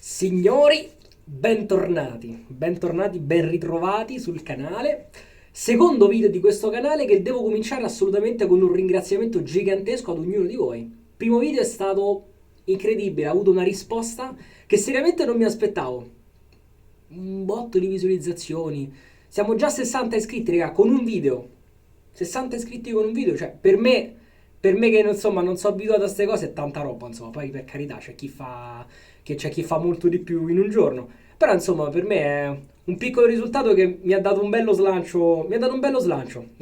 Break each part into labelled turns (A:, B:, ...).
A: Signori, bentornati, ben ritrovati sul canale. Secondo video di questo canale che devo cominciare assolutamente con un ringraziamento gigantesco ad ognuno di voi. Primo video è stato incredibile, ha avuto una risposta che seriamente non mi aspettavo. Un botto di visualizzazioni. Siamo già a 60 iscritti, raga, con un video. 60 iscritti con un video, cioè per me che insomma non sono abituato a queste cose è tanta roba, insomma, poi per carità c'è chi fa molto di più in un giorno, però insomma per me è un piccolo risultato che mi ha dato un bello slancio, mi ha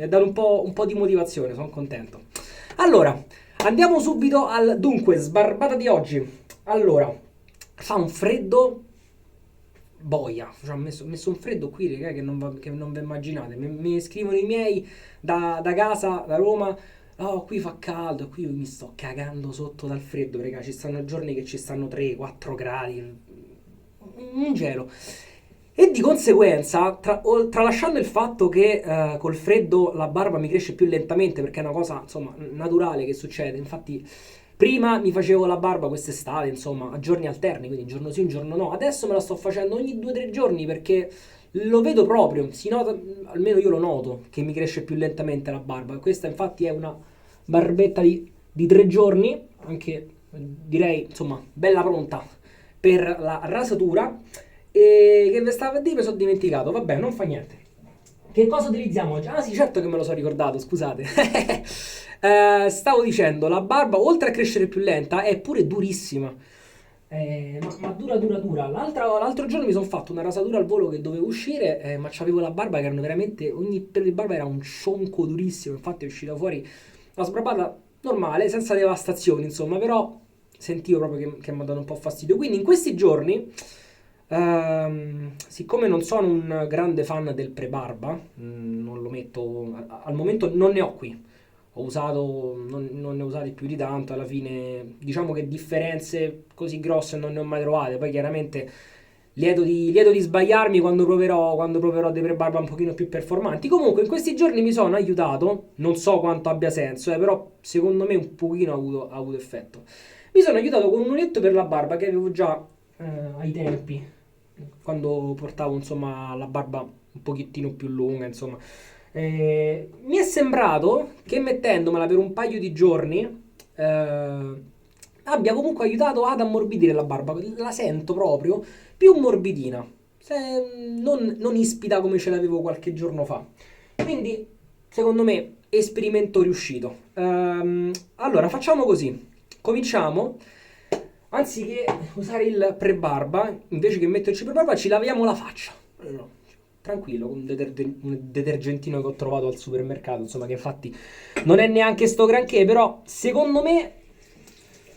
A: dato un po' di motivazione, sono contento. Allora, andiamo subito al dunque, sbarbata di oggi. Allora, fa un freddo boia, cioè, ho messo un freddo qui, raga, che non vi immaginate. Mi scrivono i miei da casa, da Roma. Oh, qui fa caldo, qui mi sto cagando sotto dal freddo, raga. Ci stanno giorni che ci stanno 3-4 gradi, un gelo. E di conseguenza, tralasciando il fatto che col freddo la barba mi cresce più lentamente, perché è una cosa, insomma, naturale che succede. Infatti, prima mi facevo la barba quest'estate, insomma, a giorni alterni, quindi un giorno sì, un giorno no. Adesso me la sto facendo ogni 2 o 3 giorni perché lo vedo proprio, si nota, almeno io lo noto, che mi cresce più lentamente la barba. Questa infatti è una barbetta di 3 giorni, anche direi, insomma, bella pronta per la rasatura. E che vi stavo a dire, mi sono dimenticato, vabbè, non fa niente. Che cosa utilizziamo oggi? Ah sì, certo che me lo sono ricordato, scusate. Stavo dicendo, la barba, oltre a crescere più lenta, è pure durissima. Ma dura, dura, dura. L'altro giorno mi sono fatto una rasatura al volo che dovevo uscire, ma c'avevo la barba che erano veramente, ogni pelo di barba era un cionco durissimo. Infatti è uscita fuori una sbarbata normale, senza devastazioni, insomma, però sentivo proprio che mi ha dato un po' fastidio. Quindi in questi giorni, siccome non sono un grande fan del pre-barba, non lo metto, al momento non ne ho qui. Ho usato, non ne ho usati più di tanto, alla fine diciamo che differenze così grosse non ne ho mai trovate, poi chiaramente lieto di sbagliarmi quando proverò dei pre-barba un pochino più performanti. Comunque in questi giorni mi sono aiutato, non so quanto abbia senso, però secondo me un pochino ha avuto effetto. Mi sono aiutato con un unetto per la barba che avevo già ai tempi, quando portavo insomma la barba un pochettino più lunga, insomma. Mi è sembrato che mettendomela per un paio di giorni abbia comunque aiutato ad ammorbidire la barba. La sento proprio più morbidina, non ispida come ce l'avevo qualche giorno fa. Quindi, secondo me, esperimento riuscito. Allora, facciamo così. Cominciamo. Anziché usare il pre-barba, invece che metterci il pre-barba, ci laviamo la faccia. No, tranquillo, con un detergentino che ho trovato al supermercato, insomma, che infatti non è neanche sto granché, però secondo me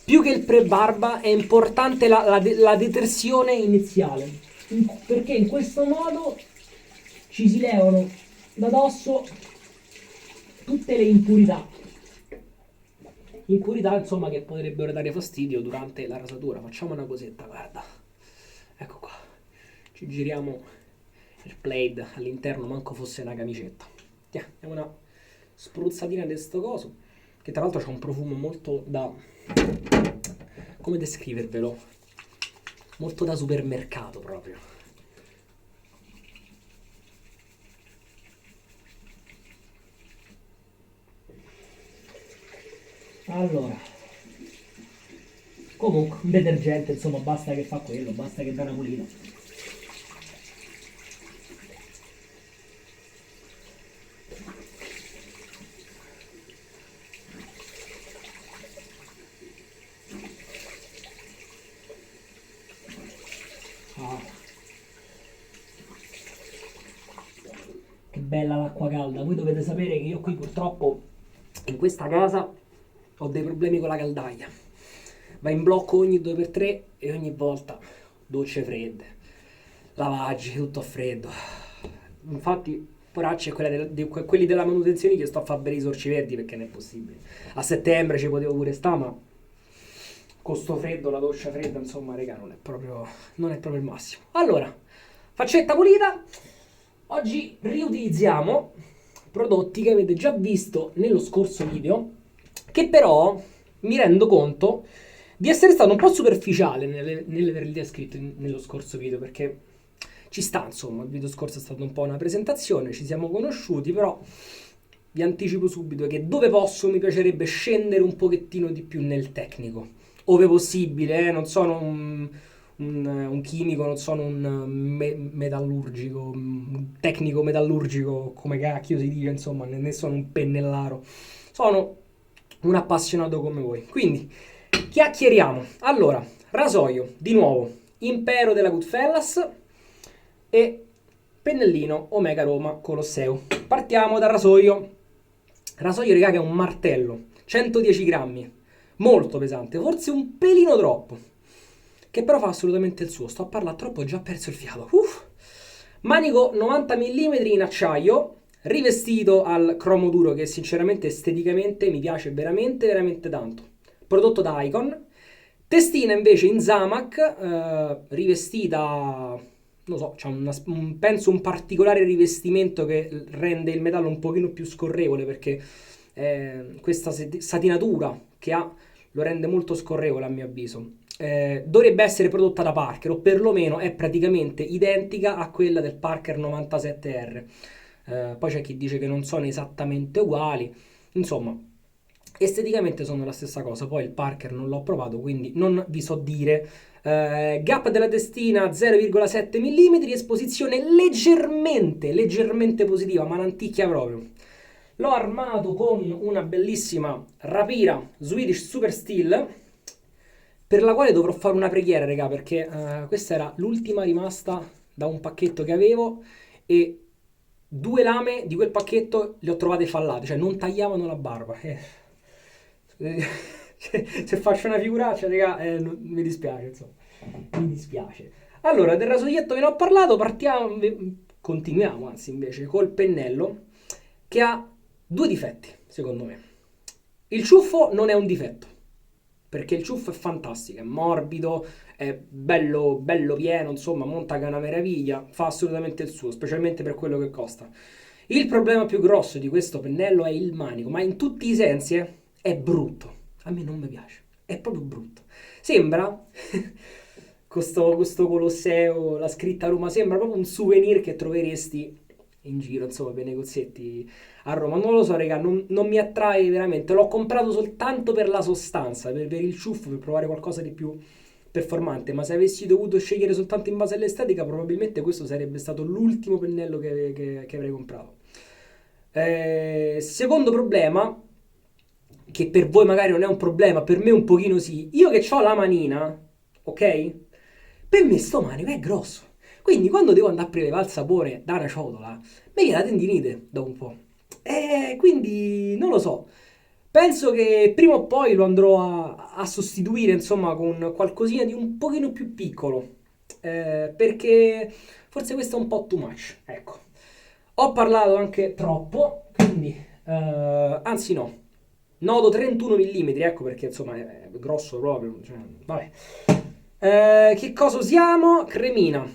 A: più che il pre-barba è importante la detersione iniziale, perché in questo modo ci si levano da dosso tutte le impurità. Impurità, insomma, che potrebbero dare fastidio durante la rasatura. Facciamo una cosetta, guarda. Ecco qua. Ci giriamo il plaid all'interno, manco fosse una camicetta. Diamo una spruzzatina di sto coso, che tra l'altro c'ha un profumo molto da... come descrivervelo? Molto da supermercato proprio. Allora, comunque un detergente, insomma, basta che fa quello, basta che dà una pulita. Ah, che bella l'acqua calda. Voi dovete sapere che io qui purtroppo in questa casa ho dei problemi con la caldaia. Va in blocco ogni 2x3 e ogni volta docce fredde, lavaggi, tutto a freddo. Infatti, poracci, quelli della manutenzione che sto a fare bere i sorci verdi perché non è possibile. A settembre ci potevo pure stare, ma con sto freddo, la doccia fredda, insomma, raga, non è proprio il massimo. Allora, faccetta pulita. Oggi riutilizziamo prodotti che avete già visto nello scorso video, che però mi rendo conto di essere stato un po' superficiale nell'aver descritto nello scorso video, perché ci sta, insomma, il video scorso è stato un po' una presentazione, ci siamo conosciuti, però vi anticipo subito che dove posso mi piacerebbe scendere un pochettino di più nel tecnico, ove possibile, non sono un chimico, non sono un metallurgico, un tecnico metallurgico, come cacchio si dice, insomma, né sono un pennellaro, sono un appassionato come voi. Quindi, chiacchieriamo. Allora, rasoio, di nuovo, Impero della Goodfellas e pennellino Omega Roma Colosseo. Partiamo dal rasoio. Rasoio, raga, che è un martello, 110 grammi, molto pesante, forse un pelino troppo, che però fa assolutamente il suo. Sto a parlare troppo, ho già perso il fiato. Manico 90 mm in acciaio, rivestito al cromo duro, che sinceramente esteticamente mi piace veramente, veramente tanto. Prodotto da Icon. Testina invece in Zamac, rivestita, non so, c'ha penso un particolare rivestimento che rende il metallo un pochino più scorrevole, perché questa satinatura che ha lo rende molto scorrevole a mio avviso. Dovrebbe essere prodotta da Parker, o perlomeno è praticamente identica a quella del Parker 97R. Poi c'è chi dice che non sono esattamente uguali, insomma, esteticamente sono la stessa cosa. Poi il Parker non l'ho provato, quindi non vi so dire. Gap della testina 0,7 mm, esposizione leggermente positiva, ma un'anticchia proprio. L'ho armato con una bellissima rapira Swedish Super Steel, per la quale dovrò fare una preghiera, raga, perché questa era l'ultima rimasta da un pacchetto che avevo e due lame di quel pacchetto le ho trovate fallate, cioè non tagliavano la barba. Se faccio una figuraccia, raga, mi dispiace, insomma. Mi dispiace. Allora, del rasoietto ve ne ho parlato, continuiamo anzi invece col pennello, che ha due difetti, secondo me. Il ciuffo non è un difetto, perché il ciuffo è fantastico, è morbido, è bello, bello pieno, insomma, monta che è una meraviglia, fa assolutamente il suo, specialmente per quello che costa. Il problema più grosso di questo pennello è il manico, ma in tutti i sensi è brutto. A me non mi piace, è proprio brutto. Sembra, questo Colosseo, la scritta a Roma, sembra proprio un souvenir che troveresti in giro, insomma, per i negozietti a Roma. Non lo so, raga, non mi attrae veramente. L'ho comprato soltanto per la sostanza, per il ciuffo, per provare qualcosa di più performante. Ma se avessi dovuto scegliere soltanto in base all'estetica, probabilmente questo sarebbe stato l'ultimo pennello che avrei comprato. Secondo problema, che per voi magari non è un problema, per me un pochino sì. Io che ho la manina, ok? Per me sto manico è grosso. Quindi quando devo andare a prelevare il sapore da una ciotola, mi viene la tendinite dopo un po'. Quindi non lo so. Penso che prima o poi lo andrò a sostituire, insomma, con qualcosina di un pochino più piccolo. Perché forse questo è un po' too much. Ecco. Ho parlato anche troppo, quindi... anzi no. Nodo 31 mm, ecco perché insomma è grosso proprio. Cioè, vabbè. Che cosa usiamo? Cremina.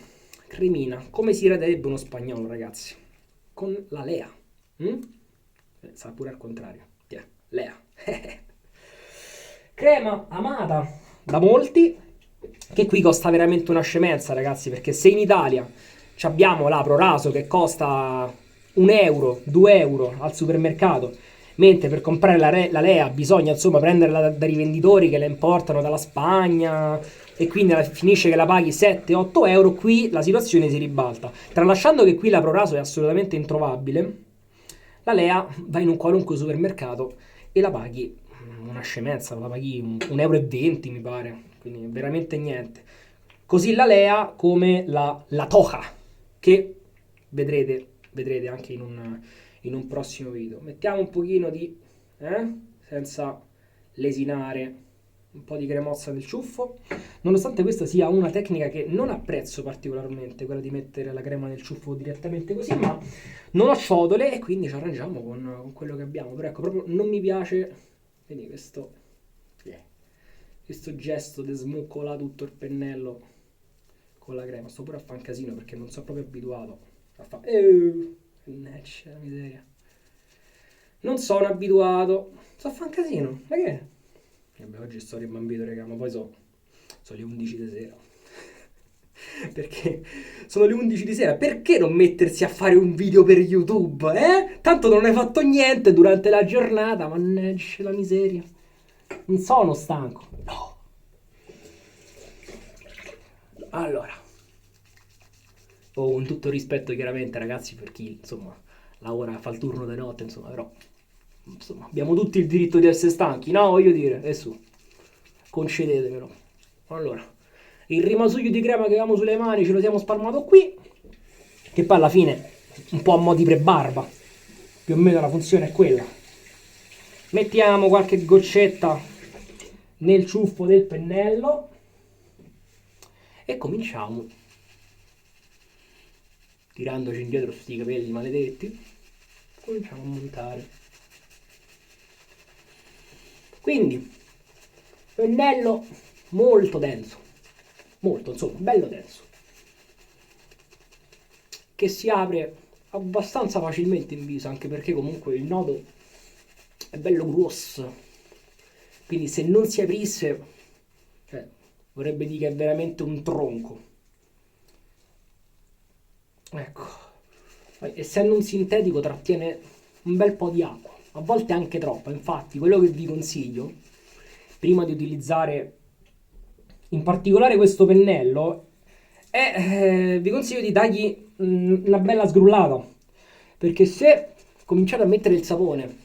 A: Cremina. Come si raderebbe uno spagnolo, ragazzi? Con la Lea. Mm? Sa pure al contrario. Yeah. Lea. Crema amata da molti, che qui costa veramente una scemenza, ragazzi, perché se in Italia abbiamo la Proraso che costa 1 euro, 2 euro al supermercato, mentre per comprare la Lea bisogna insomma prenderla da rivenditori che la importano dalla Spagna e quindi finisce che la paghi 7-8 euro, qui la situazione si ribalta. Tralasciando che qui la Proraso è assolutamente introvabile, la Lea vai in un qualunque supermercato e la paghi una scemenza, la paghi 1,20 euro mi pare, quindi veramente niente. Così la Lea come la Toja, che vedrete anche in un prossimo video. Mettiamo un pochino di, senza lesinare, un po' di cremozza del ciuffo. Nonostante questa sia una tecnica che non apprezzo particolarmente, quella di mettere la crema nel ciuffo direttamente così, ma non ho ciotole e quindi ci arrangiamo con quello che abbiamo. Però ecco, proprio non mi piace, vedi questo gesto di smuccolare tutto il pennello con la crema. Sto pure a fare un casino perché non sono proprio abituato a fare... mannaggia la miseria. Non sono abituato. Sto a fare un casino. Ma che è? Vabbè, oggi sto rimbambito, raga, ma poi sono le 11 di sera. Perché sono le 11 di sera, perché non mettersi a fare un video per YouTube, eh? Tanto non hai fatto niente durante la giornata, mannaggia la miseria. Non sono stanco. No. Allora, con tutto rispetto chiaramente ragazzi per chi, insomma, lavora, fa il turno di notte, insomma, però, insomma, abbiamo tutti il diritto di essere stanchi, no? Voglio dire, e su, concedetemelo. Allora, il rimasuglio di crema che avevamo sulle mani ce lo siamo spalmato qui, che poi alla fine un po' a mo' di prebarba, più o meno la funzione è quella. Mettiamo qualche goccetta nel ciuffo del pennello e cominciamo, tirandoci indietro sti capelli maledetti, cominciamo a montare. Quindi, pennello molto denso, molto, insomma, bello denso, che si apre abbastanza facilmente in viso, anche perché comunque il nodo è bello grosso, quindi se non si aprisse, cioè, vorrebbe dire che è veramente un tronco. Ecco, poi, essendo un sintetico trattiene un bel po' di acqua, a volte anche troppa. Infatti quello che vi consiglio prima di utilizzare in particolare questo pennello vi consiglio di dargli una bella sgrullata, perché se cominciate a mettere il sapone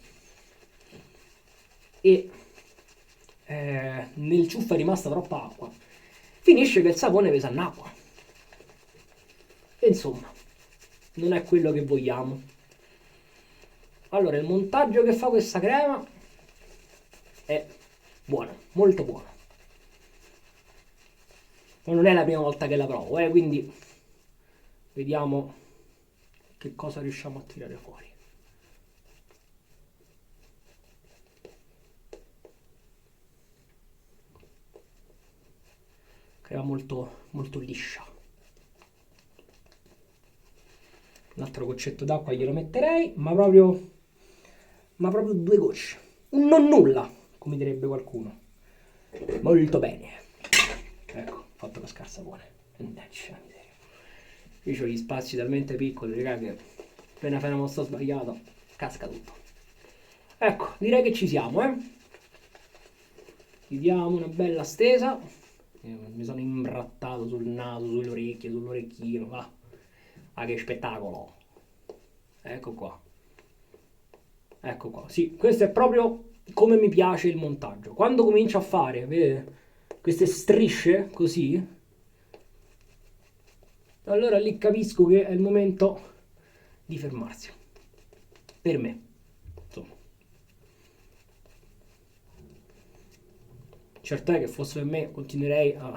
A: e nel ciuffo è rimasta troppa acqua, finisce che il sapone pesa in acqua e insomma non è quello che vogliamo. Allora, il montaggio che fa questa crema è buono, molto buono. Ma non è la prima volta che la provo, quindi vediamo che cosa riusciamo a tirare fuori. Crema molto, molto liscia. Un altro goccetto d'acqua glielo metterei, ma proprio due gocce. Un non nulla, come direbbe qualcuno. Molto bene. Ecco, fatto cascare il sapone. Mannaggia miseria. Io ho gli spazi talmente piccoli, raga, che appena fai una mossa sbagliata, casca tutto. Ecco, direi che ci siamo, Gli diamo una bella stesa. Mi sono imbrattato sul naso, sulle orecchie, sull'orecchino, va. Ah, che spettacolo. Ecco qua. Ecco qua. Sì, questo è proprio come mi piace il montaggio. Quando comincio a fare, vedete, queste strisce così, allora lì capisco che è il momento di fermarsi. Per me. Insomma. Certo è che fosse per me continuerei a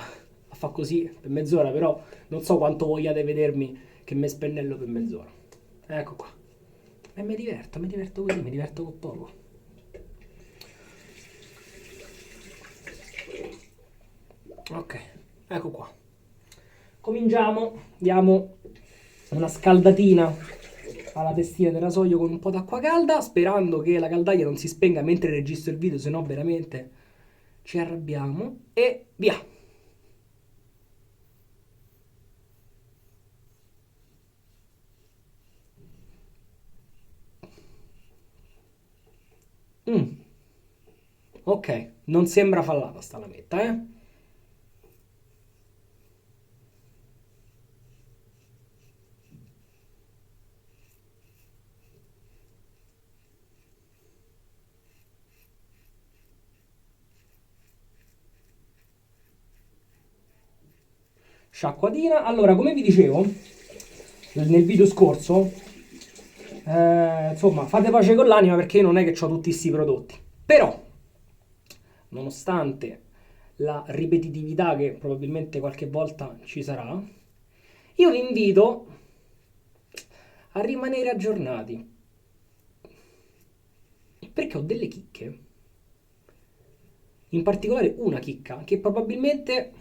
A: fare così per mezz'ora, però non so quanto vogliate vedermi che me spennello per mezz'ora. Ecco qua. E mi diverto così, mi diverto con poco. Ok, ecco qua. Cominciamo, diamo una scaldatina alla testina del rasoio con un po' d'acqua calda, sperando che la caldaia non si spenga mentre registro il video, se no veramente ci arrabbiamo. E via! Mm. Ok, non sembra fallata sta lametta, Sciacquatina. Allora, come vi dicevo nel video scorso, insomma, fate pace con l'anima perché io non è che ho tutti questi prodotti. Però, nonostante la ripetitività che probabilmente qualche volta ci sarà, io vi invito a rimanere aggiornati perché ho delle chicche, in particolare una chicca che probabilmente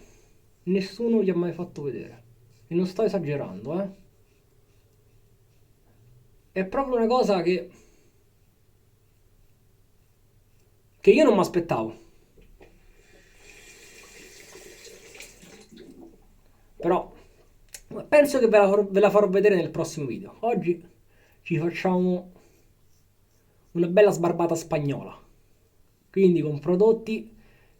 A: nessuno gli ha mai fatto vedere. E non sto esagerando, È proprio una cosa che io non mi aspettavo. Però penso che ve la farò vedere nel prossimo video. Oggi ci facciamo una bella sbarbata spagnola, quindi con prodotti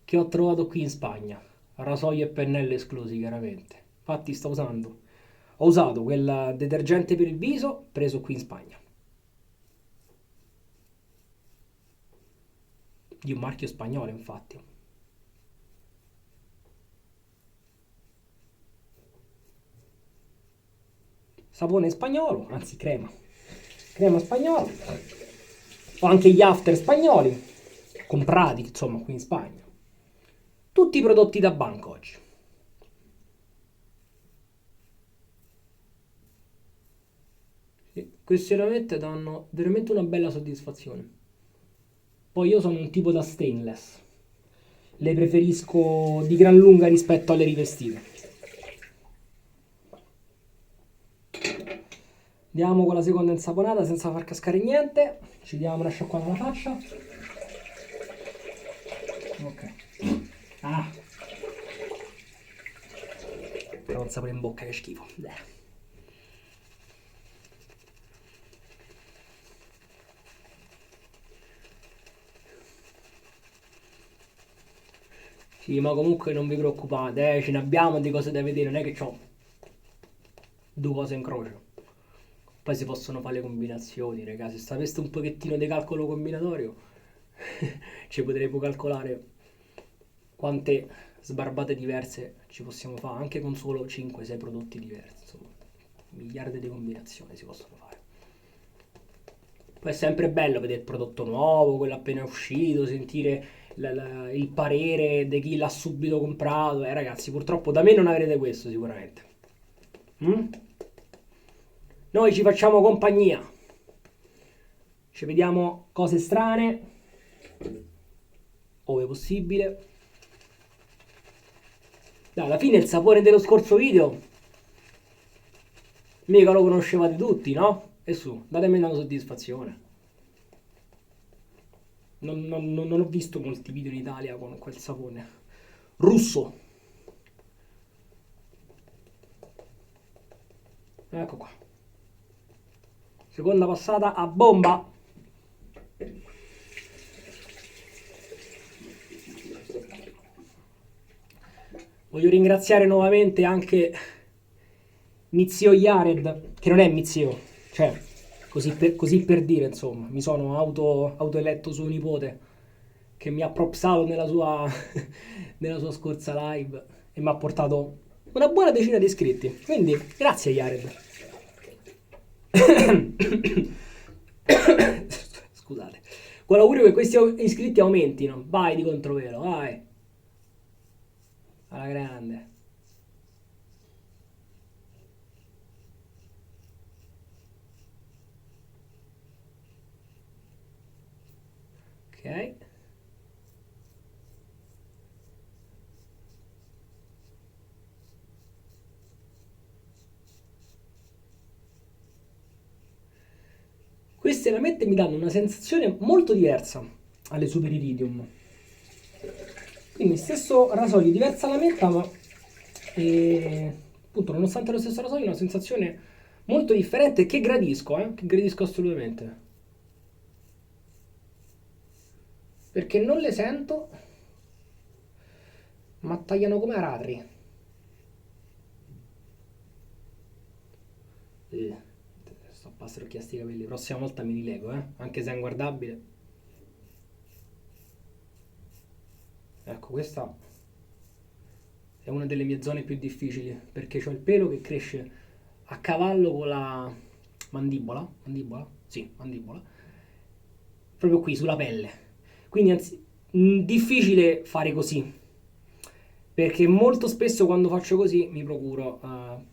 A: che ho trovato qui in Spagna, rasoio e pennello esclusi chiaramente. Infatti ho usato quel detergente per il viso preso qui in Spagna, di un marchio spagnolo infatti. Sapone spagnolo, anzi crema spagnola. Ho anche gli after spagnoli, comprati insomma qui in Spagna. Tutti prodotti da banco oggi. Sì, questi veramente danno veramente una bella soddisfazione. Poi io sono un tipo da stainless. Le preferisco di gran lunga rispetto alle rivestite. Andiamo con la seconda insaponata senza far cascare niente. Ci diamo una sciacquata alla faccia. Ok. Ah. Però un sapore in bocca che schifo. Sì, ma comunque non vi preoccupate, ce ne abbiamo di cose da vedere, non è che ho due cose in croce. Poi si possono fare le combinazioni, ragazzi. Se sapeste un pochettino di calcolo combinatorio, ci potremmo calcolare quante sbarbate diverse ci possiamo fare, anche con solo 5-6 prodotti diversi. Insomma, miliardi di combinazioni si possono fare. Poi è sempre bello vedere il prodotto nuovo, quello appena uscito, sentire il parere di chi l'ha subito comprato. Ragazzi, purtroppo da me non avrete questo sicuramente. Mm? Noi ci facciamo compagnia. Ci vediamo cose strane, ove possibile. Dai, alla fine il sapore dello scorso video mica lo conoscevate tutti, no? E su, datemi una soddisfazione. Non ho visto molti video in Italia con quel sapone. Russo. Ecco qua. Seconda passata a bomba. Voglio ringraziare nuovamente anche Mizio Jared, che non è Mizio, cioè così per dire, insomma, mi sono autoeletto suo nipote che mi ha propsato nella sua scorsa live e mi ha portato una buona decina di iscritti. Quindi, grazie Jared. Scusate. Con l'augurio che questi iscritti aumentino. Vai di controvelo, vai. Alla grande. Ok. Queste veramente mi danno una sensazione molto diversa alle Super Iridium. Quindi stesso rasoio, diversa la menta, ma appunto nonostante lo stesso rasoio, una sensazione molto differente che gradisco assolutamente. Perché non le sento, ma tagliano come aratri. Sto a passare occhiasti i capelli, prossima volta mi rilego, anche se è inguardabile. Ecco, questa è una delle mie zone più difficili perché ho il pelo che cresce a cavallo con la mandibola, mandibola? Sì, mandibola, proprio qui sulla pelle. Quindi difficile fare così perché molto spesso quando faccio così mi procuro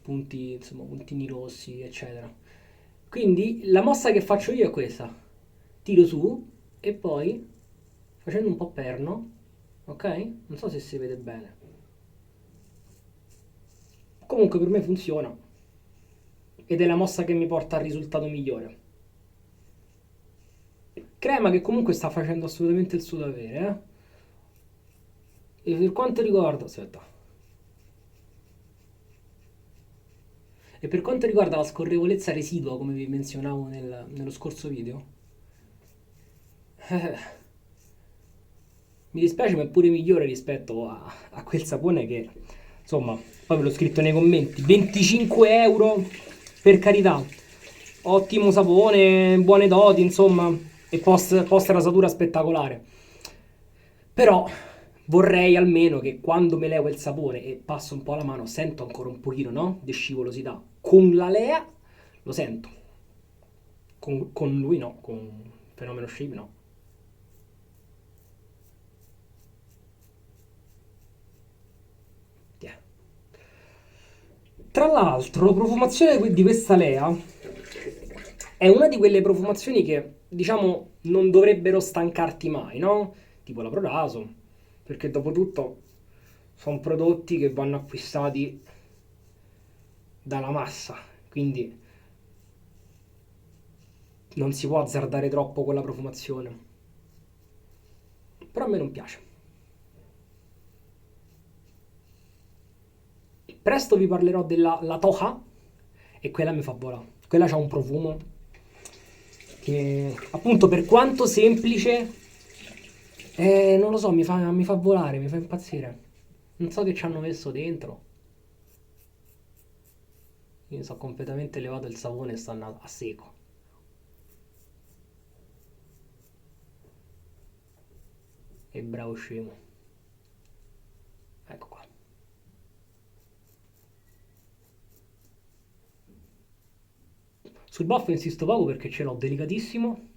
A: punti, insomma, puntini rossi, eccetera. Quindi la mossa che faccio io è questa: tiro su e poi facendo un po' perno, ok? Non so se si vede bene. Comunque per me funziona ed è la mossa che mi porta al risultato migliore. Crema che comunque sta facendo assolutamente il suo dovere, eh? E per quanto riguarda... Aspetta. E per quanto riguarda la scorrevolezza residua, come vi menzionavo nello scorso video, eh, mi dispiace, ma è pure migliore rispetto a quel sapone che, insomma, poi ve l'ho scritto nei commenti, 25 euro, per carità, ottimo sapone, buone doti, insomma, e post rasatura spettacolare. Però vorrei almeno che quando me levo il sapone e passo un po' la mano, sento ancora un pochino, no? Di scivolosità. Con la Lea lo sento. Con lui no, con Fenomeno Shape no. Yeah. Tra l'altro, la profumazione di questa Lea è una di quelle profumazioni che, diciamo, non dovrebbero stancarti mai, no? Tipo la Proraso, perché dopo tutto sono prodotti che vanno acquistati dalla massa, quindi non si può azzardare troppo con la profumazione. Però a me non piace. Presto vi parlerò della la Toha e quella mi fa volare. Quella ha un profumo che, appunto, per quanto semplice, non lo so, mi fa volare, mi fa impazzire. Non so che ci hanno messo dentro. Io mi sono completamente levato il sapone e stanno a secco. E bravo scemo. Ecco qua. Sul baffo insisto poco perché ce l'ho delicatissimo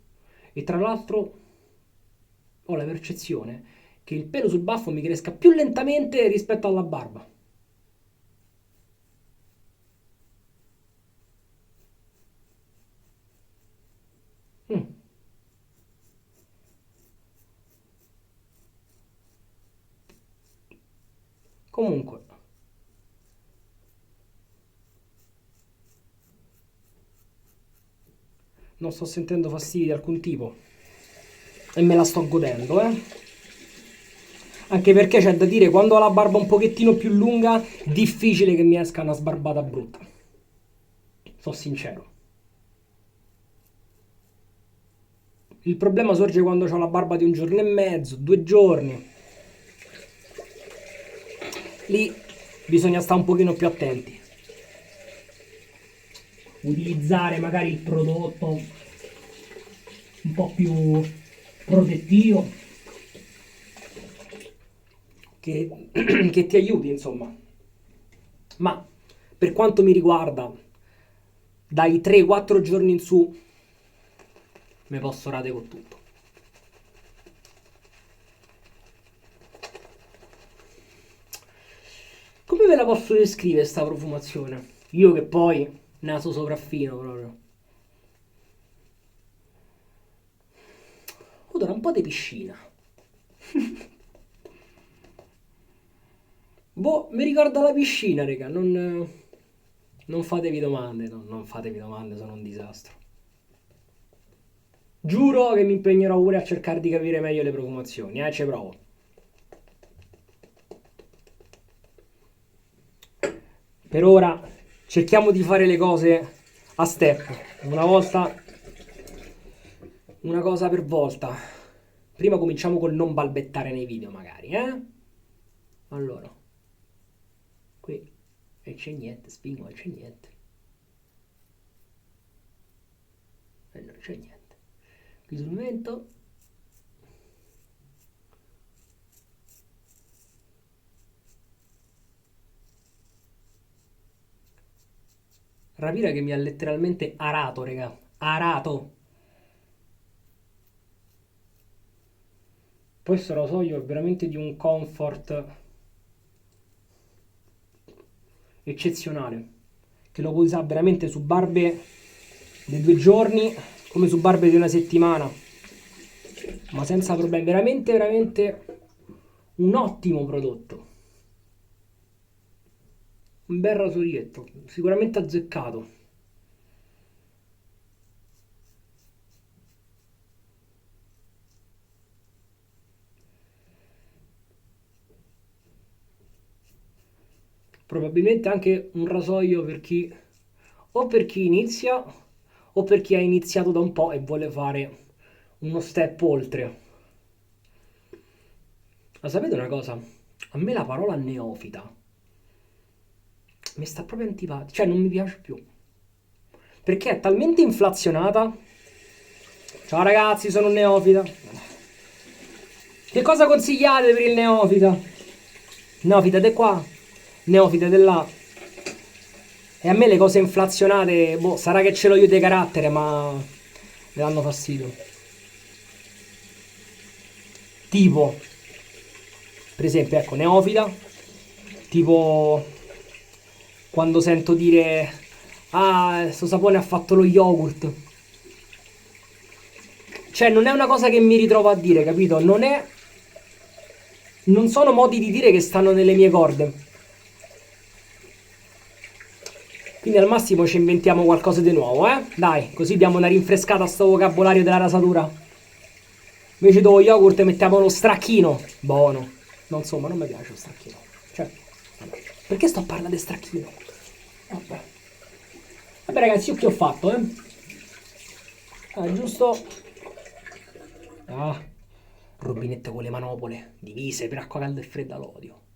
A: e tra l'altro ho la percezione che il pelo sul baffo mi cresca più lentamente rispetto alla barba. Mm. Comunque, non sto sentendo fastidi di alcun tipo e me la sto godendo, eh. Anche perché c'è da dire, quando ho la barba un pochettino più lunga, difficile che mi esca una sbarbata brutta. Sono sincero. Il problema sorge quando ho la barba di un giorno e mezzo, 2 giorni. Lì bisogna stare un pochino più attenti. Utilizzare magari il prodotto un po' più protettivo che, che ti aiuti, insomma. Ma per quanto mi riguarda, dai 3-4 giorni in su, mi posso rate con tutto. Come ve la posso descrivere sta profumazione? Io che poi naso sopraffino proprio. Odora un po' di piscina. Boh, mi ricorda la piscina, raga. Non fatevi domande, non fatevi domande, sono un disastro. Giuro che mi impegnerò pure a cercare di capire meglio le profumazioni, ci provo. Per ora cerchiamo di fare le cose a step, una volta, una cosa per volta. Prima cominciamo col non balbettare nei video, magari, eh? Allora, qui e c'è niente, spingo e c'è niente. E non c'è niente. Qui sul mento. Rapira che mi ha letteralmente arato, raga. Arato. Questo rasoio è veramente di un comfort eccezionale. Che lo puoi usare veramente su barbe dei 2 giorni come su barbe di una settimana. Ma senza problemi. Veramente, veramente un ottimo prodotto. Un bel rasoietto. Sicuramente azzeccato. Probabilmente anche un rasoio per chi o per chi inizia o per chi ha iniziato da un po' e vuole fare uno step oltre. Ma sapete una cosa? A me la parola neofita mi sta proprio antipatica, cioè non mi piace più. Perché è talmente inflazionata. Ciao ragazzi, sono un neofita. Che cosa consigliate per il neofita? Neofita di qua, neofita di là. E a me le cose inflazionate, boh, sarà che ce l'ho io di carattere, ma mi danno fastidio. Tipo, per esempio, ecco, neofita, tipo quando sento dire, ah, sto sapone ha fatto lo yogurt. Cioè, non è una cosa che mi ritrovo a dire, capito? Non sono modi di dire che stanno nelle mie corde. Quindi al massimo ci inventiamo qualcosa di nuovo, eh? Dai, così diamo una rinfrescata a sto vocabolario della rasatura. Invece dello yogurt mettiamo lo stracchino. Buono. No, insomma, non mi piace lo stracchino. Cioè, vabbè. Perché sto a parlare di stracchino? Vabbè. Vabbè ragazzi, io che ho fatto, eh? Ah, giusto. Ah, rubinette con le manopole. Divise per acqua calda e fredda, l'odio.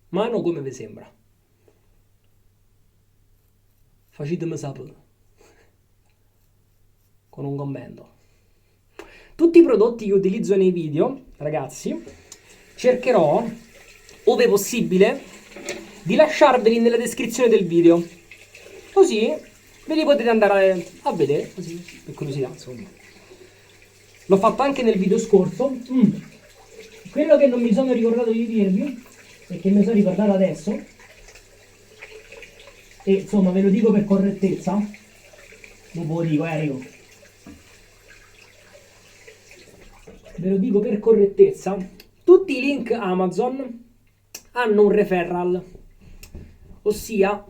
A: Mano come vi sembra? Facetemi sapere. Con un commento. Tutti i prodotti che utilizzo nei video, ragazzi, cercherò, ove possibile, di lasciarveli nella descrizione del video. Così ve li potete andare a vedere, così, per curiosità, insomma. L'ho fatto anche nel video scorso. Quello che non mi sono ricordato di dirvi, e che mi sono ricordato adesso, e insomma ve lo dico per correttezza, dopo lo dico, Enrico. Ve lo dico per correttezza, tutti i link Amazon hanno un referral, ossia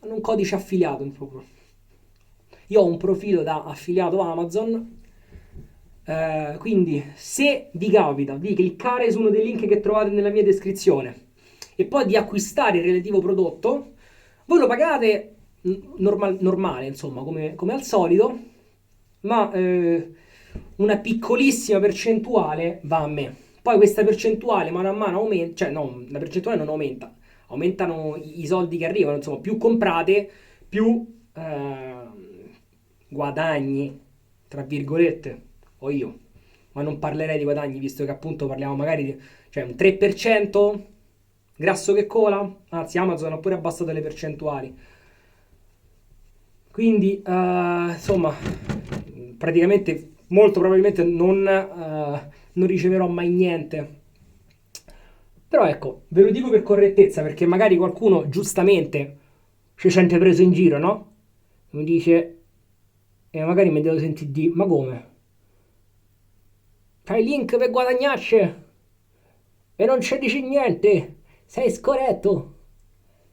A: hanno un codice affiliato proprio. Io ho un profilo da affiliato Amazon, quindi se vi capita di cliccare su uno dei link che trovate nella mia descrizione e poi di acquistare il relativo prodotto, voi lo pagate normale, insomma, come al solito, ma una piccolissima percentuale va a me. Poi questa percentuale mano a mano aumenta, cioè no, la percentuale non aumenta, aumentano i soldi che arrivano, insomma, più comprate, più guadagni, tra virgolette, o io. Ma non parlerei di guadagni, visto che appunto parliamo magari di, cioè un 3% grasso che cola, anzi Amazon ha pure abbassato le percentuali. Quindi, insomma, praticamente, molto probabilmente non riceverò mai niente. Però ecco, ve lo dico per correttezza, perché magari qualcuno giustamente ci sente preso in giro, no? Mi dice, e magari mi devo sentire di, ma come? C'hai link per guadagnarci e non ci dici niente, sei scorretto.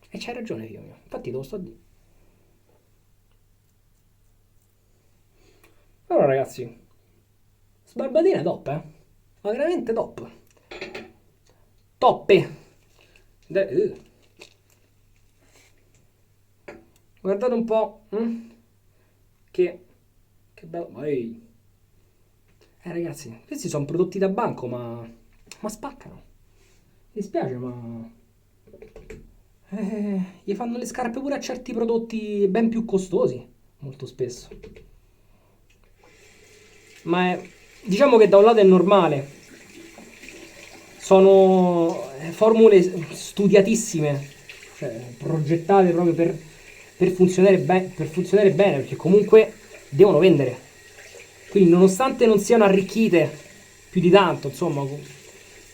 A: E c'hai ragione, figlio mio, infatti te lo sto a dire. Allora ragazzi, sbarbatina è top, eh? Ma veramente top. Toppe. Guardate un po'. Che bello. Ehi. Ragazzi, questi sono prodotti da banco, ma spaccano. Mi dispiace, ma gli fanno le scarpe pure a certi prodotti ben più costosi, molto spesso. Ma diciamo che da un lato è normale. Sono formule studiatissime, cioè progettate proprio per funzionare bene, perché comunque devono vendere. Quindi nonostante non siano arricchite più di tanto, insomma,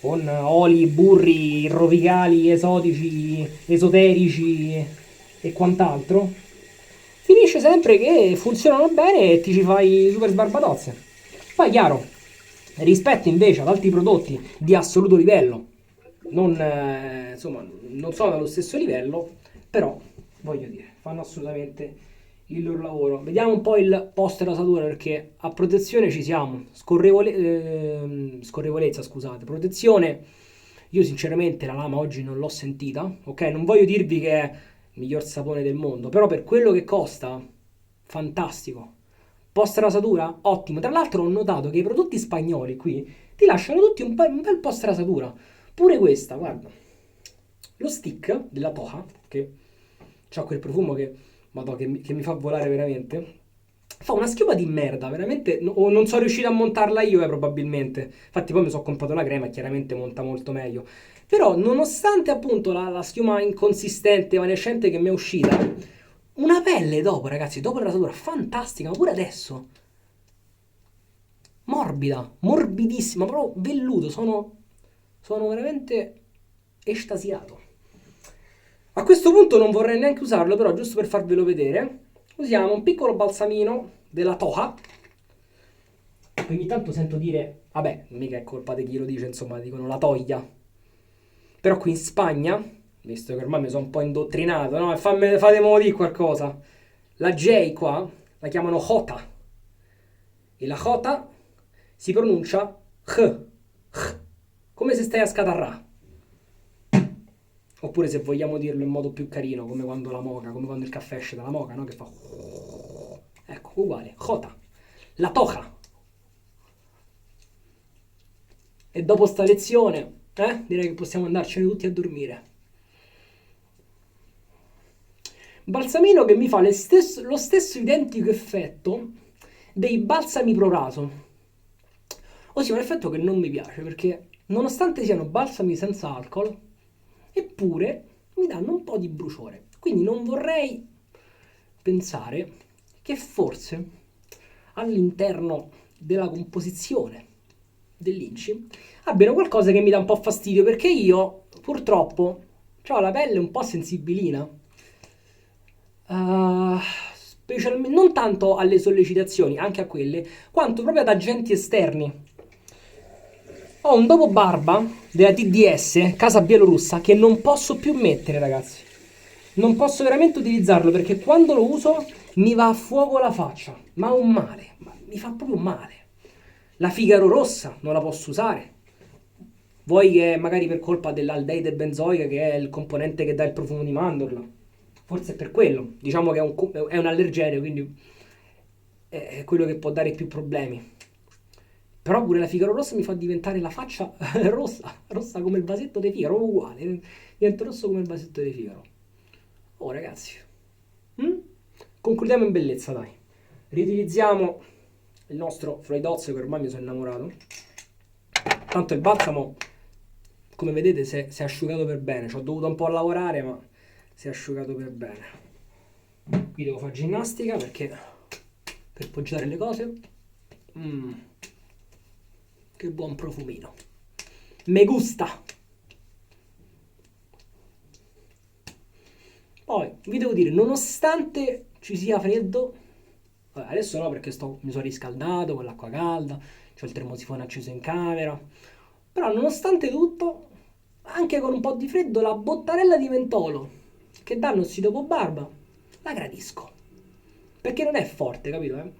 A: con oli, burri, rovicali, esotici, esoterici e quant'altro, finisce sempre che funzionano bene e ti ci fai super sbarbatozze. Poi chiaro, rispetto invece ad altri prodotti di assoluto livello, insomma, non sono allo stesso livello, però voglio dire, fanno assolutamente il loro lavoro. Vediamo un po' il post rasatura perché a protezione ci siamo. Scorrevolezza, scusate. Protezione, io sinceramente la lama oggi non l'ho sentita, ok? Non voglio dirvi che è il miglior sapone del mondo, però per quello che costa, fantastico. Post rasatura, ottimo. Tra l'altro ho notato che i prodotti spagnoli qui ti lasciano tutti un bel post rasatura. Pure questa, guarda. Lo stick della Toha, che ha quel profumo che, madò, che mi fa volare veramente. Fa una schiuma di merda, veramente. O non sono riuscito a montarla io, probabilmente. Infatti, poi mi sono comprato la crema e chiaramente monta molto meglio. Però, nonostante appunto la schiuma inconsistente, evanescente che mi è uscita, una pelle dopo, ragazzi, dopo la rasatura, fantastica, ma pure adesso. Morbida, morbidissima, proprio velluto. Sono veramente estasiato. A questo punto non vorrei neanche usarlo, però giusto per farvelo vedere, usiamo un piccolo balsamino della Toha. Ogni tanto sento dire, vabbè, mica è colpa di chi lo dice, insomma, dicono la toglia. Però qui in Spagna, visto che ormai mi sono un po' indottrinato, no? Fatemi dire qualcosa. La J qua la chiamano Jota. E la Jota si pronuncia H, come se stai a scatarrà. Oppure se vogliamo dirlo in modo più carino, come quando la moca, come quando il caffè esce dalla moca, no? Che fa... Ecco, uguale. Jota. La toja. E dopo sta lezione, direi che possiamo andarcene tutti a dormire. Balsamino che mi fa lo stesso identico effetto dei balsami Proraso. Ossia un effetto che non mi piace perché nonostante siano balsami senza alcol, eppure mi danno un po' di bruciore. Quindi non vorrei pensare che forse all'interno della composizione dell'inci abbiano qualcosa che mi dà un po' fastidio perché io purtroppo ho la pelle un po' sensibilina. Specialmente non tanto alle sollecitazioni, anche a quelle, quanto proprio ad agenti esterni. Ho un dopo barba della TDS, casa bielorussa, che non posso più mettere, ragazzi. Non posso veramente utilizzarlo perché quando lo uso mi va a fuoco la faccia. Ma un male, mi fa proprio male. La Figaro rossa non la posso usare. Vuoi che magari per colpa dell'aldeide benzoica, che è il componente che dà il profumo di mandorla. Forse è per quello. Diciamo che è un allergene, quindi è quello che può dare più problemi. Però pure la Figaro rossa mi fa diventare la faccia rossa come il vasetto di Figaro, uguale. Diventa rosso come il vasetto di Figaro. Oh ragazzi, concludiamo in bellezza, dai. Riutilizziamo il nostro Freudozio che ormai mi sono innamorato. Tanto il balsamo, come vedete, si è asciugato per bene. Ci ho dovuto un po' lavorare, ma si è asciugato per bene. Qui devo fare ginnastica perché per poggiare le cose. Che buon profumino. Me gusta. Poi vi devo dire, nonostante ci sia freddo, adesso no perché mi sono riscaldato con l'acqua calda, c'ho il termosifone acceso in camera, però nonostante tutto, anche con un po' di freddo, la bottarella di mentolo che danno sti dopo barba, la gradisco. Perché non è forte, capito?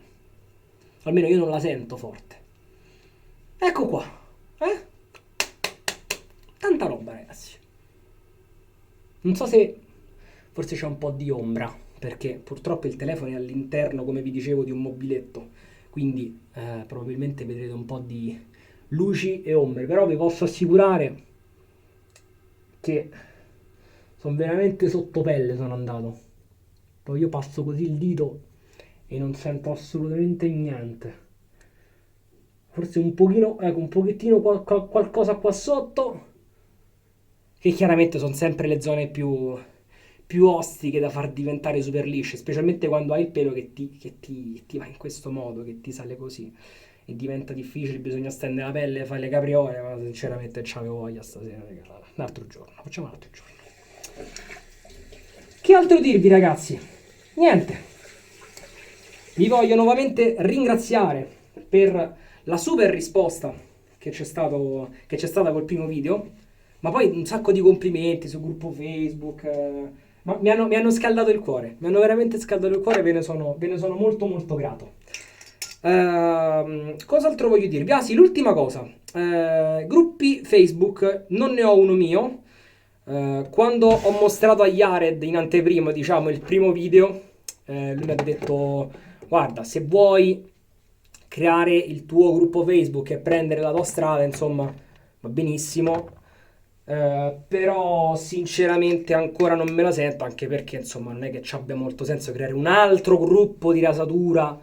A: Almeno io non la sento forte. Ecco qua, tanta roba, ragazzi. Non so se forse c'è un po' di ombra, perché purtroppo il telefono è all'interno, come vi dicevo, di un mobiletto, quindi probabilmente vedrete un po' di luci e ombre, però vi posso assicurare che sono veramente sotto pelle, sono andato. Poi io passo così il dito e non sento assolutamente niente. Forse un pochino, ecco, un pochettino qualcosa qua sotto, che chiaramente sono sempre le zone più ostiche da far diventare super lisce, specialmente quando hai il pelo che ti va in questo modo, che ti sale così e diventa difficile, bisogna stendere la pelle, fare le capriole, ma sinceramente c'avevo voglia stasera, un altro giorno, facciamo un altro giorno. Che altro dirvi, ragazzi? Niente, vi voglio nuovamente ringraziare per la super risposta che c'è stata col primo video, ma poi un sacco di complimenti sul gruppo Facebook, Ma mi hanno scaldato il cuore, mi hanno veramente scaldato il cuore, ve ne sono molto molto grato. Cos'altro voglio dirvi? Ah sì, l'ultima cosa. Gruppi Facebook, non ne ho uno mio. Quando ho mostrato a Jared in anteprima, diciamo, il primo video, lui mi ha detto, guarda, se vuoi creare il tuo gruppo Facebook e prendere la tua strada, insomma, va benissimo. Però sinceramente ancora non me la sento, anche perché insomma non è che ci abbia molto senso creare un altro gruppo di rasatura,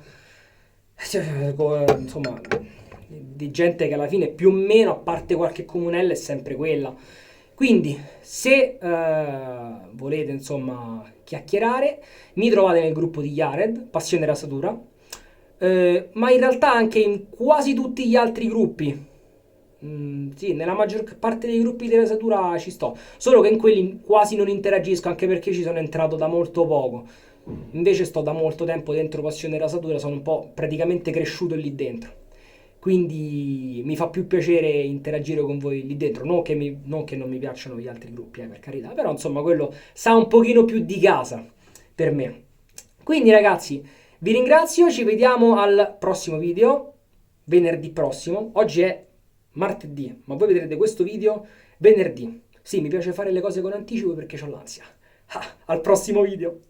A: insomma, di gente che alla fine più o meno, a parte qualche comunella, è sempre quella. Quindi, se volete insomma chiacchierare, mi trovate nel gruppo di Jared, Passione Rasatura, ma in realtà anche in quasi tutti gli altri gruppi. Sì, nella maggior parte dei gruppi di rasatura ci sto, solo che in quelli quasi non interagisco, anche perché ci sono entrato da molto poco. Invece sto da molto tempo dentro Passione Rasatura, sono un po' praticamente cresciuto lì dentro. Quindi mi fa più piacere interagire con voi lì dentro. Non che non mi piacciono gli altri gruppi, per carità, però insomma quello sa un pochino più di casa per me. Quindi ragazzi, vi ringrazio, ci vediamo al prossimo video, venerdì prossimo. Oggi è martedì, ma voi vedrete questo video venerdì. Sì, mi piace fare le cose con anticipo perché ho l'ansia. Ah, al prossimo video!